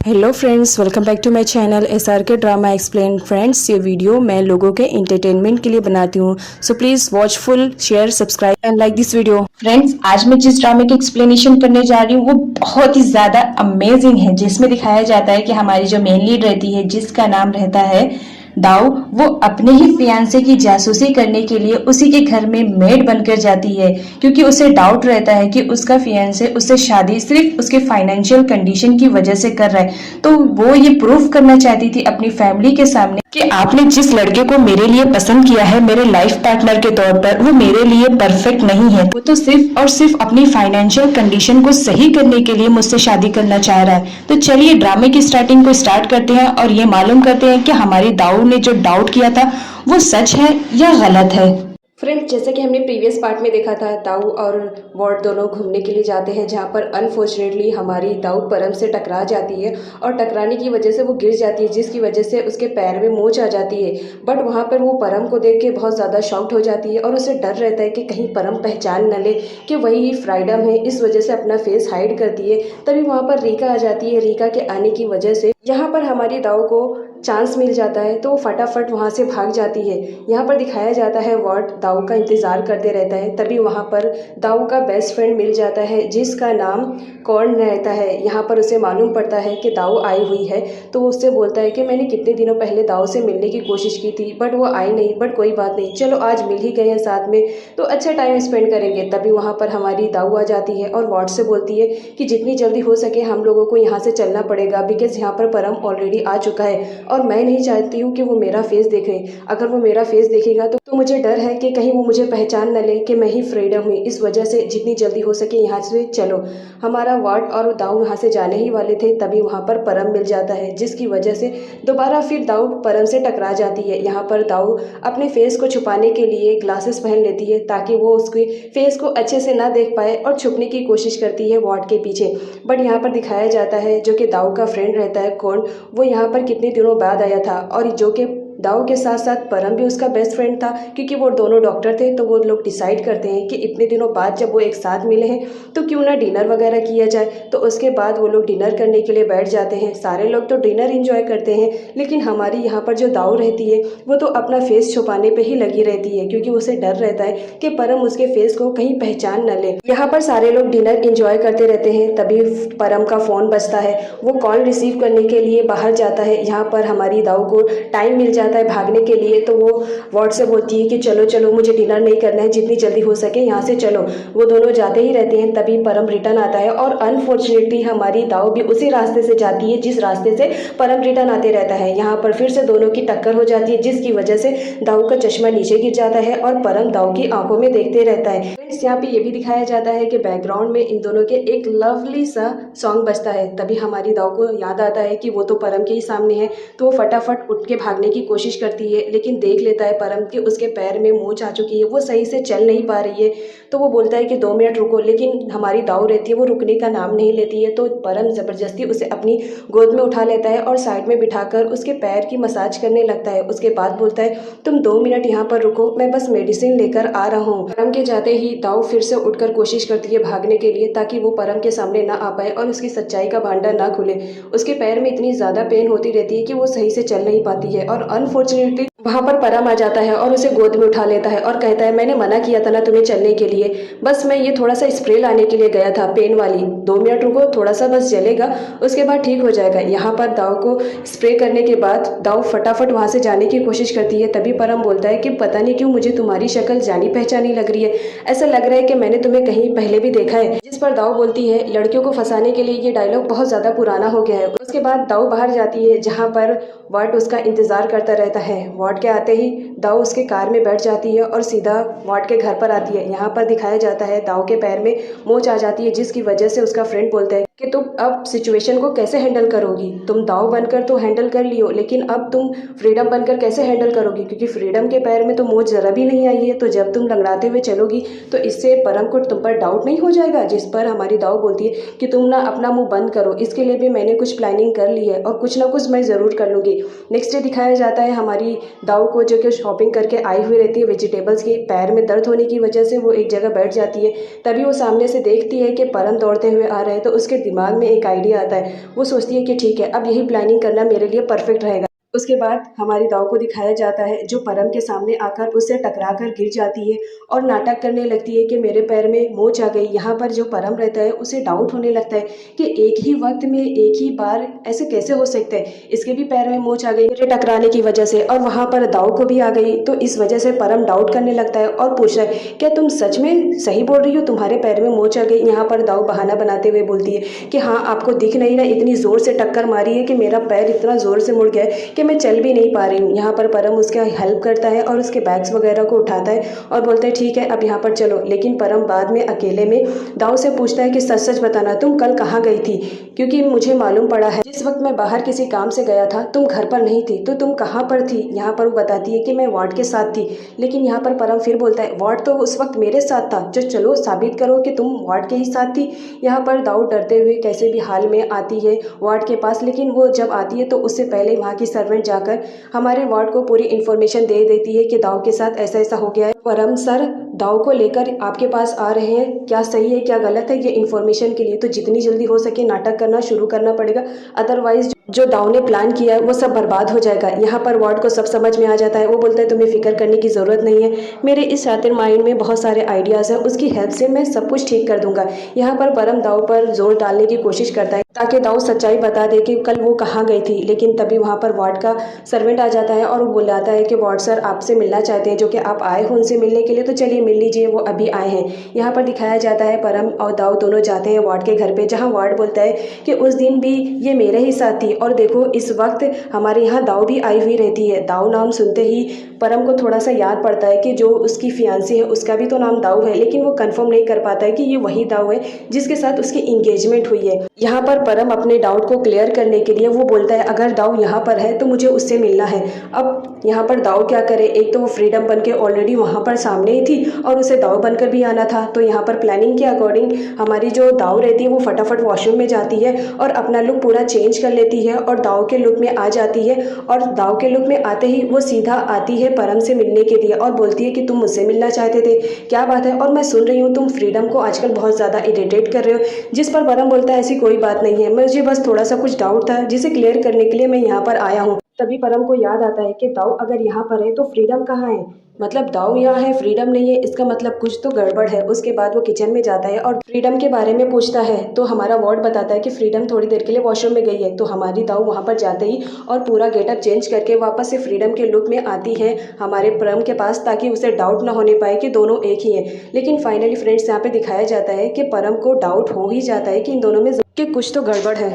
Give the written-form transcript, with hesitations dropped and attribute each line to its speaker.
Speaker 1: Hello friends, welcome back to my channel SRK drama explain. Friends, ये video मैं लोगों के एंटरटेनमेंट के लिए बनाती हूँ, so please watch full, share, subscribe and like this video. Friends, आज मैं जिस ड्रामे की एक्सप्लेनेशन करने जा रही हूँ वो बहुत ही ज़्यादा अमेजिंग है, जिसमें दिखाया जाता है कि हमारी जो मेन लीड रहती है, जिसका नाम रहता है दाऊ, वो अपने ही फियांसे की जासूसी करने के लिए उसी के घर में मेड बनकर जाती है, क्योंकि उसे डाउट रहता है कि उसका फियांसे उससे शादी सिर्फ उसके फाइनेंशियल कंडीशन की वजह से कर रहा है। तो वो ये प्रूव करना चाहती थी अपनी फैमिली के सामने कि आपने जिस लड़के को मेरे लिए पसंद किया है मेरे लाइफ पार्टनर के तौर पर, वो मेरे लिए परफेक्ट नहीं है। वो तो सिर्फ और सिर्फ अपनी फाइनेंशियल कंडीशन को सही करने के लिए मुझसे शादी करना चाह रहा है। तो चलिए ड्रामे की स्टार्टिंग को स्टार्ट करते हैं और ये मालूम करते हैं कि हमारी दाऊ ने जो डाउट किया था वो सच है या गलत है। फ्रेंड्स, जैसा कि हमने प्रीवियस पार्ट में देखा था, दाऊ और वॉर्ड दोनों घूमने के लिए जाते हैं, जहां पर अनफॉर्चुनेटली हमारी दाऊ परम से टकरा जाती है और टकराने की वजह से वो गिर जाती है, जिसकी वजह से उसके पैर में मोच आ जाती है। बट वहां पर वो परम को देख के बहुत ज़्यादा शॉक्ड हो जाती है और उसे डर रहता है कि कहीं परम पहचान न ले कि वही फ्रीडम है, इस वजह से अपना फेस हाइड करती है। तभी वहाँ पर रीका आ जाती है। रीका के आने की वजह से यहाँ पर हमारी दाऊ को चांस मिल जाता है, तो वो फटाफट वहाँ से भाग जाती है। यहाँ पर दिखाया जाता है वार्ड दाऊ का इंतज़ार करते रहता है। तभी वहाँ पर दाऊ का बेस्ट फ्रेंड मिल जाता है, जिसका नाम कौन रहता है। यहाँ पर उसे मालूम पड़ता है कि दाऊ आई हुई है, तो वो उससे बोलता है कि मैंने कितने दिनों पहले दाऊ से मिलने की कोशिश की थी, बट वो आई नहीं। बट कोई बात नहीं, चलो आज मिल ही गए हैं साथ में, तो अच्छा टाइम स्पेंड करेंगे। तभी वहाँ पर हमारी दाऊ आ जाती है और वार्ड से बोलती है कि जितनी जल्दी हो सके हम लोगों को यहाँ से चलना पड़ेगा, बिकॉज यहाँ पर परम ऑलरेडी आ चुका है और मैं नहीं चाहती हूँ कि वो मेरा फेस देखे। अगर वो मेरा फेस देखेगा तो मुझे डर है कि कहीं वो मुझे पहचान न ले कि मैं ही फ्रीडम हुई। इस वजह से जितनी जल्दी हो सके यहाँ से चलो। हमारा वार्ड और दाऊ यहाँ से जाने ही वाले थे, तभी वहाँ पर परम मिल जाता है, जिसकी वजह से दोबारा फिर दाऊ परम से टकरा जाती है। यहाँ पर दाऊ अपने फेस को छुपाने के लिए ग्लासेस पहन लेती है, ताकि वो उसके फेस को अच्छे से ना देख पाए, और छुपने की कोशिश करती है वार्ड के पीछे। बट यहाँ पर दिखाया जाता है जो कि दाऊ का फ्रेंड रहता है कौन, वो यहाँ पर कितने दिनों बाद आया था, और जो कि दाऊ के साथ साथ परम भी उसका बेस्ट फ्रेंड था, क्योंकि वो दोनों डॉक्टर थे। तो वो लोग डिसाइड करते हैं कि इतने दिनों बाद जब वो एक साथ मिले हैं तो क्यों ना डिनर वगैरह किया जाए। तो उसके बाद वो लोग डिनर करने के लिए बैठ जाते हैं। सारे लोग तो डिनर एंजॉय करते हैं, लेकिन हमारी यहाँ पर जो दाऊ रहती है वो तो अपना फेस छुपाने पर ही लगी रहती है, क्योंकि उसे डर रहता है कि परम उसके फेस को कहीं पहचान न ले। यहाँ पर सारे लोग डिनर एंजॉय करते रहते हैं। तभी परम का फ़ोन बजता है, वो कॉल रिसीव करने के लिए बाहर जाता है। यहाँ पर हमारी दाऊ को टाइम मिल जाता है भागने के लिए, तो वो वार्ड से बोलती है कि चलो चलो, मुझे डिनर नहीं करना है, जितनी जल्दी हो सके यहाँ से चलो। वो दोनों जाते ही रहते हैं। तभी परम रिटर्न आता है और अनफॉर्चुनेटली हमारी दाऊ भी उसी रास्ते से जाती है जिस रास्ते से परम रिटर्न आते रहता है। यहाँ पर फिर से दोनों की टक्कर हो जाती है, जिसकी वजह से दाऊ का चश्मा नीचे गिर जाता है और परम दाऊ की आंखों में देखते रहता है। यहाँ पे ये भी दिखाया जाता है कि बैकग्राउंड में इन दोनों के एक लवली सा सॉन्ग बजता है। तभी हमारी दाऊ को याद आता है कि वो तो परम के ही सामने है, तो वो फटाफट उठ के भागने की कोशिश करती है, लेकिन देख लेता है परम कि उसके पैर में मोच आ चुकी है, वो सही से चल नहीं पा रही है। तो वो बोलता है कि 2 मिनट रुको, लेकिन हमारी दाऊ रहती है वो रुकने का नाम नहीं लेती है। तो परम ज़बरदस्ती उसे अपनी गोद में उठा लेता है और साइड में बिठाकर उसके पैर की मसाज करने लगता है। उसके बाद बोलता है तुम 2 मिनट यहाँ पर रुको, मैं बस मेडिसिन लेकर आ रहा हूँ। परम के जाते ही दाऊ फिर से उठकर कोशिश करती है भागने के लिए, ताकि वो परम के सामने ना आ पाए और उसकी सच्चाई का भांडा ना खुले। उसके पैर में इतनी ज़्यादा पेन होती रहती है कि वो सही से चल नहीं पाती है, और अनफॉर्चुनेटली वहाँ पर परम आ जाता है और उसे गोद में उठा लेता है और कहता है मैंने मना किया था ना तुम्हें चलने के लिए, बस मैं ये थोड़ा सा स्प्रे लाने के लिए गया था पेन वाली, 2 मिनट रुको, थोड़ा सा बस जलेगा, उसके बाद ठीक हो जाएगा। यहाँ पर दाऊ को स्प्रे करने के बाद दाऊ फटाफट वहाँ से जाने की कोशिश करती है। तभी परम बोलता है कि पता नहीं क्यों मुझे तुम्हारी शक्ल जानी पहचानी लग रही है, ऐसा लग रहा है कि मैंने तुम्हें कहीं पहले भी देखा है। जिस पर दाऊ बोलती है लड़कियों को फंसाने के लिए ये डायलॉग बहुत ज़्यादा पुराना हो गया है। उसके बाद दाऊ बाहर जाती है, जहाँ पर वार्ड उसका इंतज़ार करता रहता है। वार्ड के आते ही दाऊ उसके कार में बैठ जाती है और सीधा वार्ड के घर पर आती है। यहाँ पर दिखाया जाता है दाऊ के पैर में मोच आ जाती है, जिसकी वजह से उसका फ्रेंड बोलता है कि तुम अब सिचुएशन को कैसे हैंडल करोगी। तुम दाऊ बनकर तो हैंडल कर लियो, लेकिन अब तुम फ्रीडम बनकर कैसे हैंडल करोगी, क्योंकि फ्रीडम के पैर में तो मोच ज़रा भी नहीं आई है। तो जब तुम लंगड़ाते हुए चलोगी तो इससे परम को तुम पर डाउट नहीं हो जाएगा। जिस पर हमारी दाऊ बोलती है कि तुम ना अपना मुंह बंद करो, इसके लिए भी मैंने कुछ प्लानिंग कर ली है और कुछ ना कुछ मैं ज़रूर कर लूँगी। नेक्स्ट डे दिखाया जाता है हमारी दाऊ को, जो कि शॉपिंग करके आई हुई रहती है वेजिटेबल्स की। पैर में दर्द होने की वजह से वो एक जगह बैठ जाती है। तभी वो सामने से देखती है कि परम दौड़ते हुए आ रहे हैं, तो उसके दिमाग में एक आइडिया आता है। वो सोचती है कि ठीक है, अब यही प्लानिंग करना मेरे लिए परफेक्ट रहेगा। उसके बाद हमारी दाव को दिखाया जाता है जो परम के सामने आकर उससे टकराकर गिर जाती है और नाटक करने लगती है कि मेरे पैर में मोच आ गई। यहाँ पर जो परम रहता है उसे डाउट होने लगता है कि एक ही वक्त में एक ही बार ऐसे कैसे हो सकता है, इसके भी पैर में मोच आ गई मेरे टकराने की वजह से, और वहाँ पर दाव को भी आ गई। तो इस वजह से परम डाउट करने लगता है और पूछ रहा है क्या तुम सच में सही बोल रही हो, तुम्हारे पैर में मोच आ गई। यहाँ पर दाव बहाना बनाते हुए बोलती है कि हाँ, आपको दिख नहीं रहा, इतनी ज़ोर से टक्कर मारी है कि मेरा पैर इतना ज़ोर से मुड़ गया है कि मैं चल भी नहीं पा रही हूँ। यहाँ पर परम उसका हेल्प करता है और उसके बैग्स वगैरह को उठाता है और बोलता है ठीक है, अब यहाँ पर चलो। लेकिन परम बाद में अकेले में दाव से पूछता है कि सच सच बताना, तुम कल कहाँ गई थी, क्योंकि मुझे मालूम पड़ा है जिस वक्त मैं बाहर किसी काम से गया था तुम घर पर नहीं थी, तो तुम कहाँ पर थी। यहाँ पर वो बताती है कि मैं वार्ड के साथ थी। लेकिन यहाँ पर परम फिर बोलता है वार्ड तो उस वक्त मेरे साथ था, जो चलो साबित करो कि तुम वार्ड के ही साथ थी। यहाँ पर दाव डरते हुए कैसे भी हाल में आती है वार्ड के पास, लेकिन वो जब आती है तो उससे पहले वहाँ की सर्वेंट जाकर हमारे वार्ड को पूरी इन्फॉर्मेशन दे देती है कि दाव के साथ ऐसा ऐसा हो गया है। परम सर दाव को लेकर आपके पास आ रहे हैं, क्या सही है क्या गलत है, ये इन्फॉर्मेशन के लिए तो जितनी जल्दी हो सके नाटक करना शुरू करना पड़ेगा, अदरवाइज जो दाव ने प्लान किया है वो सब बर्बाद हो जाएगा। यहाँ पर वार्ड को सब समझ में आ जाता है। वो बोलता है तुम्हें फिक्र करने की ज़रूरत नहीं है, मेरे इस शातिर माइंड में बहुत सारे आइडियाज़ हैं, उसकी हेल्प से मैं सब कुछ ठीक कर दूंगा। यहाँ पर परम दाव पर जोर डालने की कोशिश करता है ताकि दाव सच्चाई बता दे कि कल वो कहाँ गई थी। लेकिन तभी वहाँ पर वार्ड का सर्वेंट आ जाता है और वो बुलाता है कि वार्ड सर आपसे मिलना चाहते हैं, जो कि आप आए हो उनसे मिलने के लिए, तो चलिए मिल लीजिए, वो अभी आए हैं। यहाँ पर दिखाया जाता है परम और दाव दोनों जाते हैं वार्ड के घर पे, जहाँ वार्ड बोलता है कि उस दिन भी ये मेरे ही साथ थी और देखो इस वक्त हमारे यहाँ दाव भी आई हुई रहती है। दाव नाम सुनते ही परम को थोड़ा सा याद पड़ता है कि जो उसकी फियांसी है उसका भी तो नाम दाव है, लेकिन वो कंफर्म नहीं कर पाता है कि ये वही दाव है जिसके साथ उसकी इंगेजमेंट हुई है। यहाँ पर परम अपने डाउट को क्लियर करने के लिए वो बोलता है अगर दाव यहाँ पर है तो मुझे उससे मिलना है। अब यहाँ पर दाव क्या करे, एक तो वो फ्रीडम बन के ऑलरेडी वहाँ पर सामने ही थी और उसे दाव बनकर भी आना था। तो यहाँ पर प्लानिंग के अकॉर्डिंग हमारी जो दाव रहती है वो फटाफट वॉशरूम में जाती है और अपना लुक पूरा चेंज कर लेती है और दाव के लुक में आ जाती है। और दाव के लुक में आते ही वो सीधा आती है परम से मिलने के लिए और बोलती है कि तुम मुझसे मिलना चाहते थे, क्या बात है, और मैं सुन रही हूँ तुम फ्रीडम को आजकल बहुत ज़्यादा इरिटेट कर रहे हो। जिस पर परम बोलता है ऐसी कोई बात नहीं है, मुझे बस थोड़ा सा कुछ डाउट था जिसे क्लियर करने के लिए मैं यहाँ पर आया हूँ। तभी परम को याद आता है कि दाव अगर यहाँ पर है तो फ्रीडम कहाँ है, मतलब दाव यहाँ है फ्रीडम नहीं है, इसका मतलब कुछ तो गड़बड़ है। उसके बाद वो किचन में जाता है और फ्रीडम के बारे में पूछता है तो हमारा वार्ड बताता है कि फ्रीडम थोड़ी देर के लिए वॉशरूम में गई है। तो हमारी दाव वहाँ पर जाते ही और पूरा गेटअप चेंज करके वापस से फ्रीडम के लुक में आती है हमारे परम के पास, ताकि उसे डाउट ना होने पाए कि दोनों एक ही हैं। लेकिन फाइनली फ्रेंड्स यहाँ पे दिखाया जाता है कि परम को डाउट हो ही जाता है कि इन दोनों में कि कुछ तो गड़बड़ है।